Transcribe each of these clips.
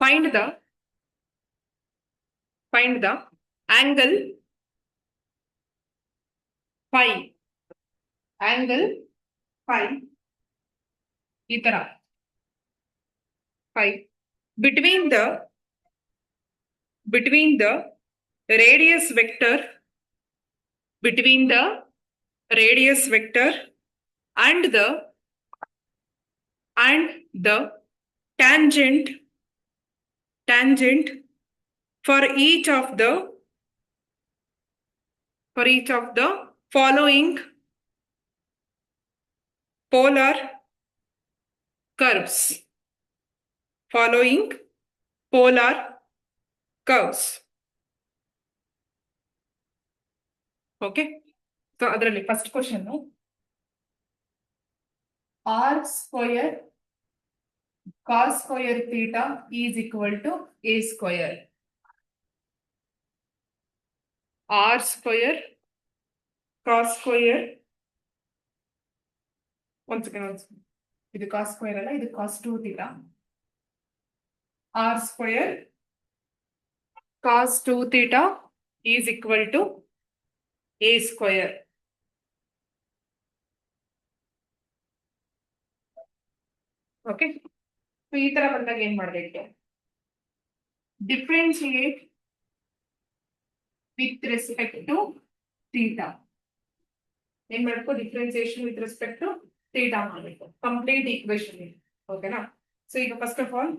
Find the angle phi. Angle phi ಈ ತರ phi between the radius vector and the tangent for each of the following polar curves. Okay, so ಅದರಲ್ಲಿ first question, r square cos square theta is equal to a square. r square cos square, once again ಇದು cos square ಅಲ್ಲ, ಇದು cos 2 theta. r square cos 2 theta is equal to a square. Okay, so ಈ ತರ ಬಂದಾಗ ಏನ್ ಮಾಡ್ಬೇಕು? Differentiate with respect to theta. ಏನ್ ಮಾಡ್ಕೋ? Differentiation with respect to theta ಮಾಡಬೇಕು. ಕಂಪ್ಲೀಟ್ ಈಕ್ವೇಶನ್ ಇದೆ. ಓಕೆನಾ? ಸೊ ಈಗ ಫಸ್ಟ್ ಆಫ್ ಆಲ್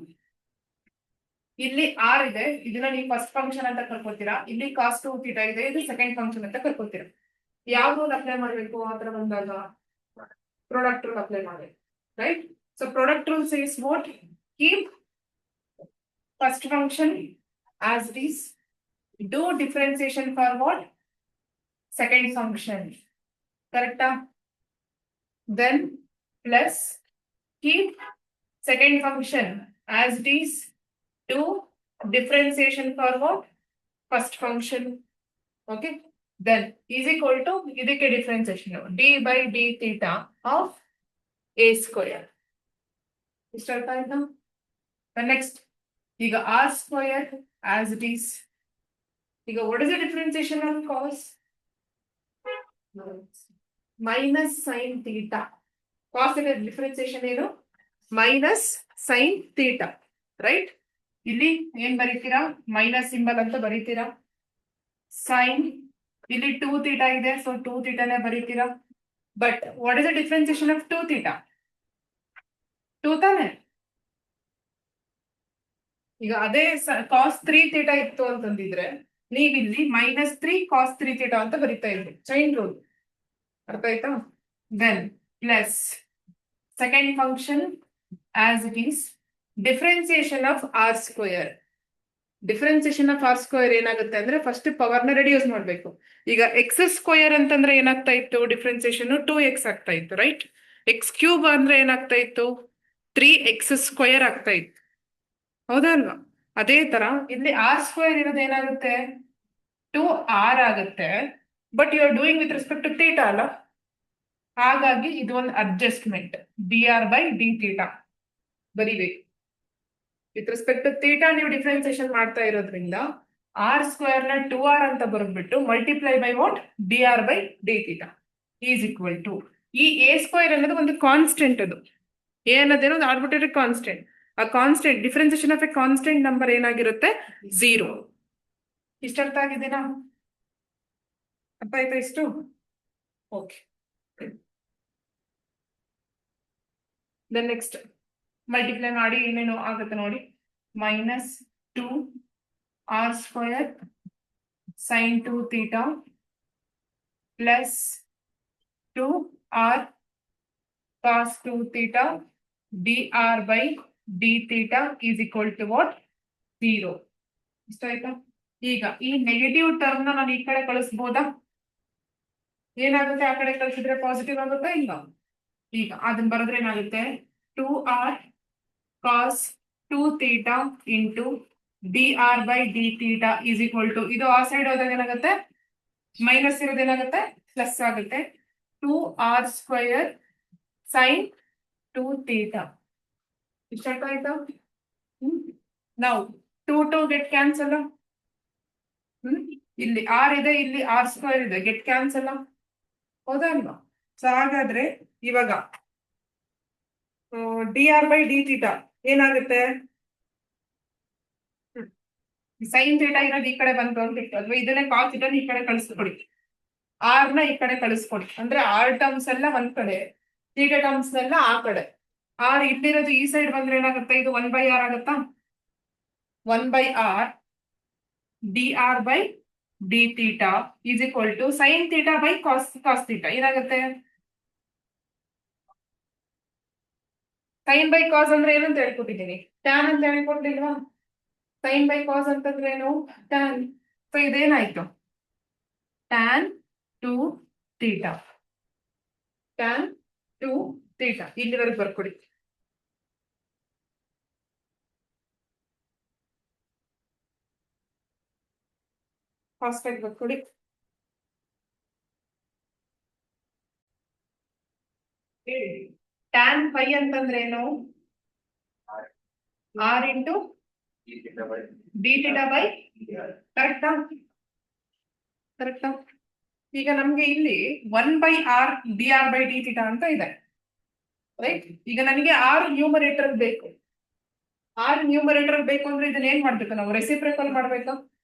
ಇಲ್ಲಿ ಆರ್ ಇದೆ, ಇದನ್ನ ನೀವು ಫಸ್ಟ್ ಫಂಕ್ಷನ್ ಅಂತ ಕರ್ಕೊತೀರಾ. ಇಲ್ಲಿ ಕಾಸ್ 2 ಥೀಟಾ ಇದೆ, ಇದು ಸೆಕೆಂಡ್ ಫಂಕ್ಷನ್ ಅಂತ ಕರ್ಕೊತೀರಾ. ಯಾವ ರೂಲ್ ಅಪ್ಲೈ ಮಾಡಬೇಕು ಆ ತರ ಬಂದಾಗ? ಪ್ರಾಡಕ್ಟ್ ರೂಲ್ ಅಪ್ಲೈ ಮಾಡಬೇಕು, right? So product rule says what? Keep first function as it is. Do differentiation for what? Second function. Correct? Then plus keep second function as it is. Do differentiation for what? First function. Okay. Then is equal to idike differentiation d by d theta of a square. Start ಆಯ್ತಾ? Next ಈಗ r square as it is. ಈಗ what is the differentiation of cos? minus sin theta. cos ನ differentiation ಏನು? minus sin theta, right? ಇಲ್ಲಿ ಏನ್ ಬರೀತೀರಾ? Minus symbol ಅಂತ ಬರೀತೀರಾ. sin ಇಲ್ಲಿ 2 theta ಇದೆ, ಸೊ 2 theta ನೇ ಬರೀತೀರಾ. But what is the differentiation of 2 theta? 2 ತಾನೆ. ಈಗ ಅದೇ cos 3 theta ಇತ್ತು ಅಂತಂದಿದ್ರೆ ನೀವಿಲ್ಲಿ -3 cos 3 theta ಅಂತ ಬರೀತಾ ಇದ್ರಿ. ಚೈನ್ ರೂಲ್ ಅರ್ಥ ಆಯ್ತಾ? Then plus second function as it is. Differentiation of r square. Differentiation of r square ಏನಾಗುತ್ತೆ ಅಂದ್ರೆ ಫಸ್ಟ್ ಪವರ್ ನ ರೆಡ್ಯೂಸ್ ಮಾಡ್ಬೇಕು. ಈಗ ಎಕ್ಸ್ ಸ್ಕ್ವೇರ್ ಅಂತಂದ್ರೆ ಏನಾಗ್ತಾ ಇತ್ತು? ಡಿಫ್ರೆನ್ಸಿಯೇಷನ್ 2x ಆಗ್ತಾ ಇತ್ತು, ರೈಟ್? ಎಕ್ಸ್ ಕ್ಯೂಬ್ ಅಂದ್ರೆ ಏನಾಗ್ತಾ ಇತ್ತು? 3x ಸ್ಕ್ವೇರ್ ಆಗ್ತಾ ಇತ್ತು, ಹೌದಾ ಅಲ್ವಾ? ಅದೇ ತರ ಇಲ್ಲಿ ಆರ್ ಸ್ಕ್ವೇರ್ ಇರೋದು ಏನಾಗುತ್ತೆ? 2r ಆಗುತ್ತೆ. But you are doing with respect to theta ಅಲ್ಲ, ಹಾಗಾಗಿ ಇದು ಒಂದು adjustment. dr by d theta ಬರಿಬೇಕು. ವಿತ್ ರೆಸ್ಪೆಕ್ಟ್ ಟು ಥೀಟಾ ನೀವು ಡಿಫ್ರೆನ್ಸಿಯೇಷನ್ ಮಾಡ್ತಾ ಇರೋದ್ರಿಂದ ಆರ್ ಸ್ಕ್ವೇರ್ ನ 2r ಅಂತ ಬರೆದ್ಬಿಟ್ಟು multiply by what? dr by d theta is equal to. ಈ a ಸ್ಕ್ವೇರ್ ಅನ್ನೋದು ಒಂದು ಕಾನ್ಸ್ಟೆಂಟ್. ಅದು a ಅನ್ನೋದೇನೋ ಒಂದು ಆರ್ಬಿಟರಿ ಕಾನ್ಸ್ಟೆಂಟ್. ಆ constant differentiation of a constant number ಏನಾಗಿರುತ್ತೆ? 0. ಇಷ್ಟ ಅರ್ಥ ಆಗಿದೆನಾ? ಅರ್ಥ ಆಯ್ತಾ ಇಷ್ಟು? ಓಕೆ. ದೆನ್ ನೆಕ್ಸ್ಟ್ ಮಲ್ಟಿಪ್ಲೈ ಮಾಡಿ ಏನೇನು ಆಗುತ್ತೆ ನೋಡಿ. -2r square sin 2 theta plus 2r cos 2 theta dr by d theta is equal to what? 0. ಇಷ್ಟ ಆಯ್ತಾ? ಈಗ ಈ ನೆಗೆಟಿವ್ ಟರ್ಮ್ ನ ನಾನು ಈ ಕಡೆ ಕಳಿಸ್ಬೋದಾ? ಏನಾಗುತ್ತೆ? ಆ ಕಡೆ ಕಳಿಸಿದ್ರೆ ಪಾಸಿಟಿವ್ ಆಗುತ್ತಾ ಇಲ್ಲ? ಈಗ ಅದನ್ನ ಬರೆದ್ರೆ ಏನಾಗುತ್ತೆ? 2r cos 2 theta into dr by d theta is equal to, ಇದು ಆ ಸೈಡ್ ಹೋದಾಗ ಏನಾಗುತ್ತೆ? ಮೈನಸ್ ಇರೋದು ಏನಾಗುತ್ತೆ? ಪ್ಲಸ್ ಆಗುತ್ತೆ. 2r ಸ್ಕ್ವೇರ್ sin 2 theta ಇಷ್ಟ ಅರ್ಥ ಆಯ್ತಾ? ನಾವು 2 ಗೆಟ್ ಕ್ಯಾನ್ಸಲ್. ಇಲ್ಲಿ ಆರ್ ಇದೆ, ಇಲ್ಲಿ ಆರ್ ಸ್ಕ್ವೇರ್ ಇದೆ, ಗೆಟ್ ಕ್ಯಾನ್ಸಲ್. ಹೌದಾ ಅಲ್ವಾ? ಸೊ ಹಾಗಾದ್ರೆ ಇವಾಗ d r by d theta ಏನಾಗುತ್ತೆ? ಸೈನ್ ಥೀಟಾ ಇರೋದು ಈ ಕಡೆ ಬಂತು ಅಂತ ಇಟ್ಟು, ಅಥವಾ ಇದನ್ನೇ ಕಾಸ್ ಥೀಟಾ ಈ ಕಡೆ ಕಳಿಸ್ಕೊಡಿ, ಆರ್ ನ ಈ ಕಡೆ ಕಳಿಸ್ಕೊಡಿ. ಅಂದ್ರೆ ಆರ್ ಟರ್ಮ್ಸ್ ಎಲ್ಲ ಒಂದ್ ಕಡೆ, ಥೀಟಾ ಟರ್ಮ್ಸ್ ಎಲ್ಲ ಆ ಕಡೆ. ಆರ್ ಇಲ್ಲಿರೋದು ಈ ಸೈಡ್ ಬಂದ್ರೆ ಏನಾಗುತ್ತೆ? ಇದು 1/r ಆಗುತ್ತಾ? 1/r d r by d theta is equal to sine theta by cos theta. ಏನಾಗುತ್ತೆ? ಸೈನ್ ಬೈ ಕಾಸ್ ಅಂದ್ರೆ ಏನಂತ ಹೇಳ್ಕೊಟ್ಟಿದ್ದೀನಿ? ಟ್ಯಾನ್ ಅಂತ ಹೇಳ್ಕೊಟ್ಟಿಲ್ವಾ? ಸೈನ್ ಬೈ ಕಾಸ್ ಅಂತಂದ್ರೆ ಏನು? ಟ್ಯಾನ್. ಸೊ ಇದೇನಾಯ್ತು? Tan two theta. Tan two theta ಇಲ್ಲಿವರೆಗೆ ಬರ್ಕೊಡಿ. ಫಾಸ್ಟ್ ಆಗಿ ಬರ್ಕೊಡಿ. ಟ್ಯಾನ್ ಫೈ ಅಂತಂದ್ರೆ ಏನು? R into d theta by, ಕರೆಕ್ಟಾ? ಕರೆಕ್ಟಾ? ಈಗ ನಮ್ಗೆ ಇಲ್ಲಿ 1/r d r by d theta ಅಂತ ಇದೆ, ರೈಟ್? ಈಗ ನನಗೆ ಆರ್ ನ್ಯೂಮರೇಟರ್ ಬೇಕು. ಆರ್ ನ್ಯೂಮರೇಟರ್ ಬೇಕು ಅಂದ್ರೆ ಇದನ್ನ ಏನ್ ಮಾಡ್ಬೇಕು ನಾವು? ರೆಸಿಪ್ರಕಲ್ ಮಾಡ್ಬೇಕು.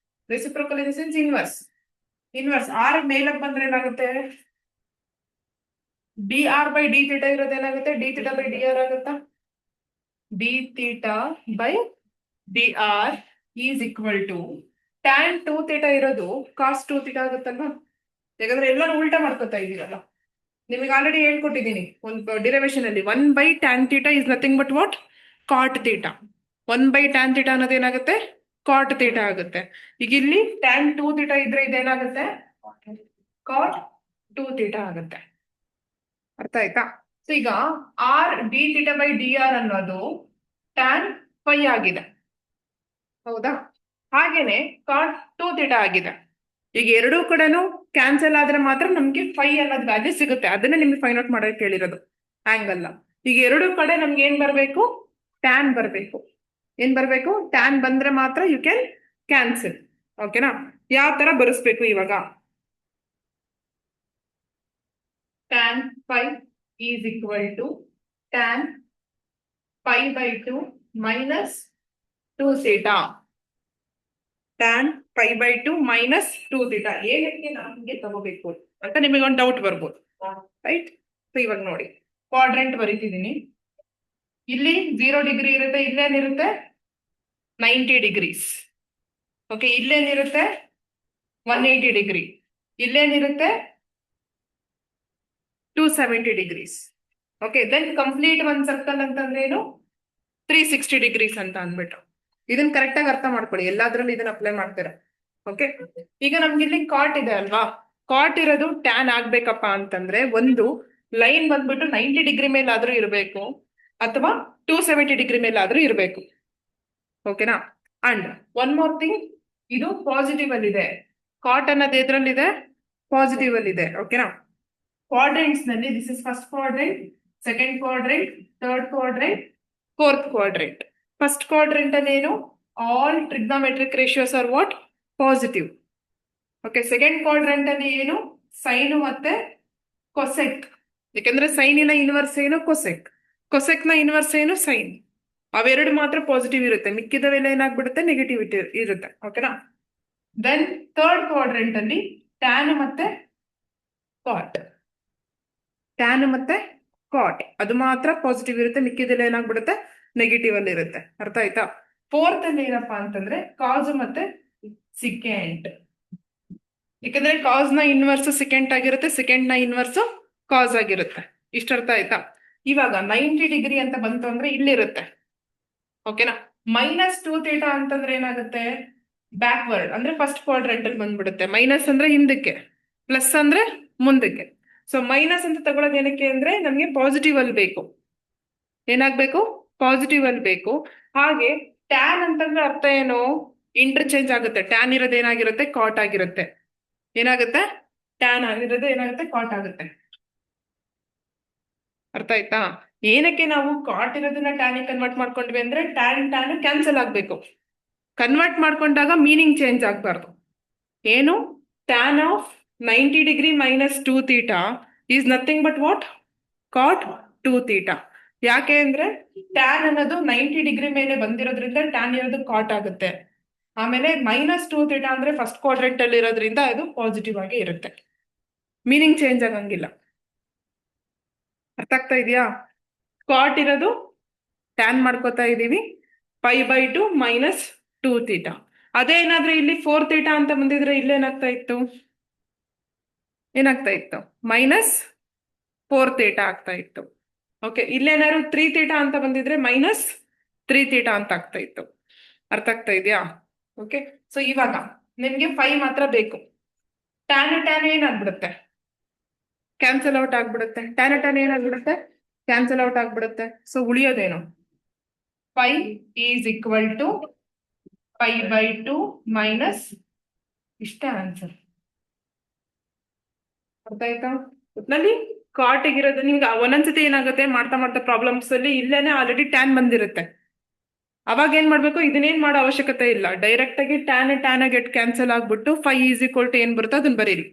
Reciprocal in the sense inverse. Inverse r ಮೇಲಕ್ಕೆ ಬಂದ್ರೆ ಏನಾಗುತ್ತೆ? D r by d theta ಇರೋದು ಏನಾಗುತ್ತೆ? D theta by d r ಆಗುತ್ತಾ? D theta by d r is equal to tan two theta ಇರೋದು ಕಾಸ್ ಟು ಥೀಟಾ ಆಗುತ್ತಲ್ವಾ? ಯಾಕಂದ್ರೆ ಎಲ್ಲರೂ ಉಲ್ಟಾ ಮಾಡ್ಕೊತಾ ಇದೀರಲ್ಲ. ನಿಮಗೆ ಆಲ್ರೆಡಿ ಹೇಳ್ಕೊಟ್ಟಿದ್ದೀನಿ ಒಂದು ಡಿರೈವೇಶನ್ ಅಲ್ಲಿ, 1/tan theta is nothing but what? Cot theta. 1/tan theta ಅನ್ನೋದು ಏನಾಗುತ್ತೆ? ಕಾಟ್ ಥೀಟಾ ಆಗುತ್ತೆ. ಈಗ ಇಲ್ಲಿ ಟ್ಯಾನ್ ಟು ಥೀಟಾ ಇದ್ರೆ ಇದೇನಾಗುತ್ತೆ? ಕಾಟ್ ಟು ಥೀಟಾ ಆಗುತ್ತೆ. ಅರ್ಥ ಆಯ್ತಾ? ಸೊ ಈಗ r d theta by d r ಅನ್ನೋದು ಟ್ಯಾನ್ ಫೈ ಆಗಿದೆ, ಹೌದಾ? ಹಾಗೇನೆ ಕಾಟ್ ಟು ಥೀಟಾ ಆಗಿದೆ. ಈಗ ಎರಡೂ ಕಡೆನೂ ಕ್ಯಾನ್ಸಲ್ ಆದ್ರೆ ಮಾತ್ರ ನಮ್ಗೆ ಫೈ ಅನ್ನೋದು ವ್ಯಾಲ್ಯೂ ಸಿಗುತ್ತೆ. ಅದನ್ನ ನಿಮ್ಗೆ ಫೈಂಡ್ ಔಟ್ ಮಾಡೋಕೆ ಕೇಳಿರೋದು, ಆಂಗಲ್. ಈಗ ಎರಡೂ ಕಡೆ ನಮ್ಗೆ ಏನ್ ಬರ್ಬೇಕು? ಟ್ಯಾನ್ ಬರ್ಬೇಕು. ಏನ್ ಬರ್ಬೇಕು? ಟ್ಯಾನ್ ಬಂದ್ರೆ ಮಾತ್ರ ಯು ಕ್ಯಾನ್ ಕ್ಯಾನ್ಸಲ್. ಓಕೆನಾ? ಯಾವ ತರ ಬರೆಸ್ಬೇಕು ಇವಾಗ? Tan phi is equal to tan phi by two minus two theta. Tan phi by two minus two theta ಏನಕ್ಕೆ ನಮ್ಗೆ ತಗೋಬೇಕು ಅಂತ ನಿಮಗೆ ಒಂದು ಡೌಟ್ ಬರ್ಬೋದು, ರೈಟ್? ಸೊ ಇವಾಗ ನೋಡಿ, ಕ್ವಾಡ್ರೆಂಟ್ ಬರೀತಿದ್ದೀನಿ. ಇಲ್ಲಿ 0 ಡಿಗ್ರಿ ಇರುತ್ತೆ, ಇಲ್ಲೇನಿರುತ್ತೆ 90 ಡಿಗ್ರೀಸ್. ಓಕೆ, ಇಲ್ಲೇನಿರುತ್ತೆ 180 ಡಿಗ್ರಿ, ಇಲ್ಲೇನಿರುತ್ತೆ 270 ಡಿಗ್ರೀಸ್. ಓಕೆ, ದೆನ್ ಕಂಪ್ಲೀಟ್ ಒಂದ್ ಸರ್ಕಲ್ ಅಂತಂದ್ರೆ ಏನು? 360 ಡಿಗ್ರೀಸ್ ಅಂತ ಅಂದ್ಬಿಟ್ಟು. ಇದನ್ನ ಕರೆಕ್ಟ್ ಆಗಿ ಅರ್ಥ ಮಾಡ್ಕೊಳ್ಳಿ, ಎಲ್ಲಾದ್ರಲ್ಲೂ ಇದನ್ನ ಅಪ್ಲೈ ಮಾಡ್ತೀರಾ. ಓಕೆ, ಈಗ ನಮ್ಗೆ ಇಲ್ಲಿ ಕಾಟ್ ಇದೆ ಅಲ್ವಾ? ಕಾಟ್ ಇರೋದು ಟ್ಯಾನ್ ಆಗ್ಬೇಕಪ್ಪ ಅಂತಂದ್ರೆ ಒಂದು ಲೈನ್ ಬಂದ್ಬಿಟ್ಟು 90 ಡಿಗ್ರಿ ಮೇಲಾದ್ರೂ ಇರಬೇಕು, ಅಥವಾ 270 ಡಿಗ್ರಿ ಮೇಲಾದ್ರೂ ಇರಬೇಕು. ಓಕೆನಾ? ಅಂಡ್ ಒನ್ ಮೋರ್ ಥಿಂಗ್, ಇದು ಪಾಸಿಟಿವ್ ಅಲ್ಲಿ ಇದೆ. ಕಾಟ್ ಅನ್ನೋದು ಎದ್ರಲ್ಲಿದೆ? ಪಾಸಿಟಿವ್ ಅಲ್ಲಿ ಇದೆ. ಓಕೆನಾ? ಕ್ವಾಡ್ರೆಂಟ್ಸ್ ನಲ್ಲಿ this is first quadrant, second quadrant, third quadrant, fourth quadrant. First quadrant ಅಲ್ಲಿ ಏನು? All trigonometric ratios are what? Positive. Okay, second quadrant ಅಲ್ಲಿ ಏನು? ಸೈನ್ ಮತ್ತೆ ಕೊಸೆಕ್. ಯಾಕಂದ್ರೆ ಸೈನಿನ ಇನ್ವರ್ಸ್ ಏನು? ಕೊಸೆಕ್. ಕೊಸೆಕ್ ನ ಇನ್ವರ್ಸ್ ಏನು? ಸೈನ್. ಅವೆರಡು ಮಾತ್ರ ಪಾಸಿಟಿವ್ ಇರುತ್ತೆ, ಮಿಕ್ಕಿದವೆಲ್ಲ ಏನಾಗ್ಬಿಡುತ್ತೆ? ನೆಗೆಟಿವಿಟಿ ಇರುತ್ತೆ. ಓಕೆನಾ? ದೆನ್ ಥರ್ಡ್ ಕ್ವಾಡ್ರೆಂಟ್ ಅಲ್ಲಿ ಟ್ಯಾನ್ ಮತ್ತೆ ಕಾಟ್. ಟ್ಯಾನ್ ಮತ್ತೆ ಕಾಟ್ ಅದು ಮಾತ್ರ ಪಾಸಿಟಿವ್ ಇರುತ್ತೆ, ಮಿಕ್ಕಿದೆಲ್ಲ ಏನಾಗ್ಬಿಡುತ್ತೆ? ನೆಗೆಟಿವ್ ಅಲ್ಲಿ ಇರುತ್ತೆ. ಅರ್ಥ ಆಯ್ತಾ? ಫೋರ್ತ್ ಅಲ್ಲಿ ಏನಪ್ಪಾ ಅಂತಂದ್ರೆ ಕಾಸ್ ಮತ್ತೆ ಸಿಕೆಂಟ್. ಯಾಕಂದ್ರೆ ಕಾಸ್ ನ ಇನ್ವರ್ಸ್ ಸಿಕೆಂಟ್ ಆಗಿರುತ್ತೆ, ಸೆಕೆಂಡ್ ನ ಇನ್ವರ್ಸ್ ಕಾಸ್ ಆಗಿರುತ್ತೆ. ಇಷ್ಟ ಅರ್ಥ ಆಯ್ತಾ? ಇವಾಗ 90 ಡಿಗ್ರಿ ಅಂತ ಬಂತು ಅಂದ್ರೆ ಇಲ್ಲಿರುತ್ತೆ. ಓಕೆನಾ? ಮೈನಸ್ ಟು ಥೀಟಾ ಅಂತಂದ್ರೆ ಏನಾಗುತ್ತೆ? ಬ್ಯಾಕ್ವರ್ಡ್ ಅಂದ್ರೆ ಫಸ್ಟ್ ಕ್ವಾಡ್ರೆಂಟ್ ಅಲ್ಲಿ ಬಂದ್ಬಿಡುತ್ತೆ. ಮೈನಸ್ ಅಂದ್ರೆ ಹಿಂದಕ್ಕೆ, ಪ್ಲಸ್ ಅಂದ್ರೆ ಮುಂದಕ್ಕೆ. ಸೊ ಮೈನಸ್ ಅಂತ ತಗೊಳ್ಳೋದು ಏನಕ್ಕೆ ಅಂದ್ರೆ ನಮ್ಗೆ ಪಾಸಿಟಿವ್ ಅಲ್ಲಿ ಬೇಕು. ಏನಾಗ್ಬೇಕು? ಪಾಸಿಟಿವ್ ಅಲ್ಲಿ ಬೇಕು. ಹಾಗೆ ಟ್ಯಾನ್ ಅಂತಂದ್ರೆ ಅರ್ಥ ಏನು? ಇಂಟರ್ಚೇಂಜ್ ಆಗುತ್ತೆ. ಟ್ಯಾನ್ ಇರೋದು ಏನಾಗಿರುತ್ತೆ? ಕಾಟ್ ಆಗಿರುತ್ತೆ. ಏನಾಗುತ್ತೆ? ಟ್ಯಾನ್ ಆಗಿರೋದು ಏನಾಗುತ್ತೆ? ಕಾಟ್ ಆಗುತ್ತೆ. ಅರ್ಥ ಆಯ್ತಾ? ಏನಕ್ಕೆ ನಾವು ಕಾಟ್ ಇರೋದನ್ನ ಟ್ಯಾನಿಗೆ ಕನ್ವರ್ಟ್ ಮಾಡ್ಕೊಂಡ್ವಿ ಅಂದ್ರೆ ಟ್ಯಾನ್ ಕ್ಯಾನ್ಸಲ್ ಆಗ್ಬೇಕು. ಕನ್ವರ್ಟ್ ಮಾಡ್ಕೊಂಡಾಗ ಮೀನಿಂಗ್ ಚೇಂಜ್ ಆಗ್ಬಾರ್ದು. ಏನು tan of 90 degree minus 2 theta is nothing but what cot 2 theta. ಯಾಕೆ ಅಂದ್ರೆ ಟ್ಯಾನ್ ಅನ್ನೋದು 90 ಡಿಗ್ರಿ ಮೇಲೆ ಬಂದಿರೋದ್ರಿಂದ ಟ್ಯಾನ್ ಇರೋದು ಕಾಟ್ ಆಗುತ್ತೆ. ಆಮೇಲೆ ಮೈನಸ್ 2 ಥೀಟಾ ಅಂದ್ರೆ ಫಸ್ಟ್ ಕ್ವಾಡ್ರೆಂಟ್ ಅಲ್ಲಿ ಇರೋದ್ರಿಂದ ಅದು ಪಾಸಿಟಿವ್ ಆಗಿ ಇರುತ್ತೆ. ಮೀನಿಂಗ್ ಚೇಂಜ್ ಆಗಂಗಿಲ್ಲ. ಅರ್ಥ ಆಗ್ತಾ ಇದೆಯಾ? ಕಾಟ್ ಇರೋದು ಟ್ಯಾನ್ ಮಾಡ್ಕೋತಾ ಇದೀವಿ, π/2 ಮೈನಸ್ 2 ಥೀಟಾ. ಅದೇ ಏನಾದ್ರೂ ಇಲ್ಲಿ 4 ಥೀಟಾ ಅಂತ ಬಂದಿದ್ರೆ ಇಲ್ಲೇನಾಗ್ತಾ ಇತ್ತು? ಏನಾಗ್ತಾ ಇತ್ತು? ಮೈನಸ್ 4 ಥೀಟಾ ಆಗ್ತಾ ಇತ್ತು. ಓಕೆ, ಇಲ್ಲೇನಾದ್ರು 3 ಥೀಟಾ ಅಂತ ಬಂದಿದ್ರೆ ಮೈನಸ್ 3 ಥೀಟಾ ಅಂತ ಆಗ್ತಾ ಇತ್ತು. ಅರ್ಥ ಆಗ್ತಾ ಇದೆಯಾ? ಓಕೆ, ಸೊ ಇವಾಗ ನಿಮ್ಗೆ 5 ಮಾತ್ರ ಬೇಕು. ಟ್ಯಾನ್ ಏನಾಗ್ಬಿಡುತ್ತೆ? ಕ್ಯಾನ್ಸಲ್ ಔಟ್ ಆಗ್ಬಿಡುತ್ತೆ. ಟ್ಯಾನ್ ಏನಾಗ್ಬಿಡುತ್ತೆ? ಕ್ಯಾನ್ಸಲ್ ಔಟ್ ಆಗ್ಬಿಡುತ್ತೆ. ಸೊ ಉಳಿಯೋದೇನು? 5 ಈಸ್ ಈಕ್ವಲ್ ಟು π/2 ಮೈನಸ್ ಇಷ್ಟೇ ಆನ್ಸರ್. ಅರ್ಥ ಆಯ್ತಾ? ಒಟ್ನಲ್ಲಿ ಕಾಟಿಗಿರೋದು ನಿಮ್ಗೆ ಒಂದೊಂದ್ಸತಿ ಏನಾಗುತ್ತೆ ಮಾಡ್ತಾ ಮಾಡ್ತಾ ಪ್ರಾಬ್ಲಮ್ಸ್ ಅಲ್ಲಿ ಇಲ್ಲೇನೆ ಆಲ್ರೆಡಿ ಟ್ಯಾನ್ ಬಂದಿರುತ್ತೆ. ಅವಾಗ ಏನ್ ಮಾಡ್ಬೇಕು? ಇದನ್ನೇನ್ ಮಾಡೋ ಅವಶ್ಯಕತೆ ಇಲ್ಲ. ಡೈರೆಕ್ಟ್ ಆಗಿ ಟ್ಯಾನ್ ಗೆಟ್ ಕ್ಯಾನ್ಸಲ್ ಆಗ್ಬಿಟ್ಟು 5 ಈಸ್ ಈಕ್ವಲ್ ಟು ಏನ್ ಬರುತ್ತೋ ಅದನ್ನ ಬರೀರಿ.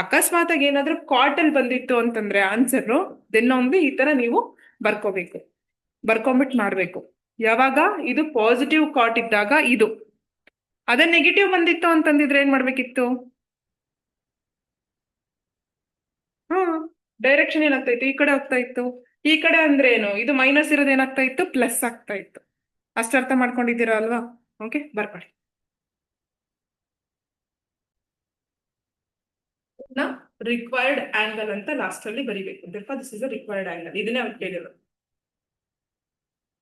ಅಕಸ್ಮಾತ್ ಆಗಿ ಏನಾದ್ರೂ ಕಾಟಲ್ ಬಂದಿತ್ತು ಅಂತಂದ್ರೆ ಆನ್ಸರ್ ದೆನ್ ಒಂದು ಈ ತರ ನೀವು ಬರ್ಕೋಬೇಕು. ಬರ್ಕೊಂಬಿಟ್ಟು ಮಾಡ್ಬೇಕು. ಯಾವಾಗ ಇದು ಪಾಸಿಟಿವ್ ಕಾಟ್ ಇದ್ದಾಗ ಇದು. ಅದೇ ನೆಗೆಟಿವ್ ಬಂದಿತ್ತು ಅಂತಂದಿದ್ರೆ ಏನ್ ಮಾಡ್ಬೇಕಿತ್ತು? ಹಾ, ಡೈರೆಕ್ಷನ್ ಏನಾಗ್ತಾ ಇತ್ತು? ಈ ಕಡೆ ಹೋಗ್ತಾ ಇತ್ತು. ಈ ಕಡೆ ಅಂದ್ರೆ ಏನು? ಇದು ಮೈನಸ್ ಇರೋದು ಏನಾಗ್ತಾ ಇತ್ತು? ಪ್ಲಸ್ ಆಗ್ತಾ ಇತ್ತು. ಅಷ್ಟು ಅರ್ಥ ಮಾಡ್ಕೊಂಡಿದ್ದೀರಾ ಅಲ್ವಾ? ಓಕೆ, ಬರ್ಕೊಳ್ಳಿ. ರಿಕ್ವೈರ್ಡ್ ಆಂಗಲ್ ಅಂತ ಲಾಸ್ಟ್ ಅಲ್ಲಿ ಬರಿಬೇಕು. This is required angle. ಇದನ್ನೇ ಅವ್ರು ಕೇಳಿರೋದು.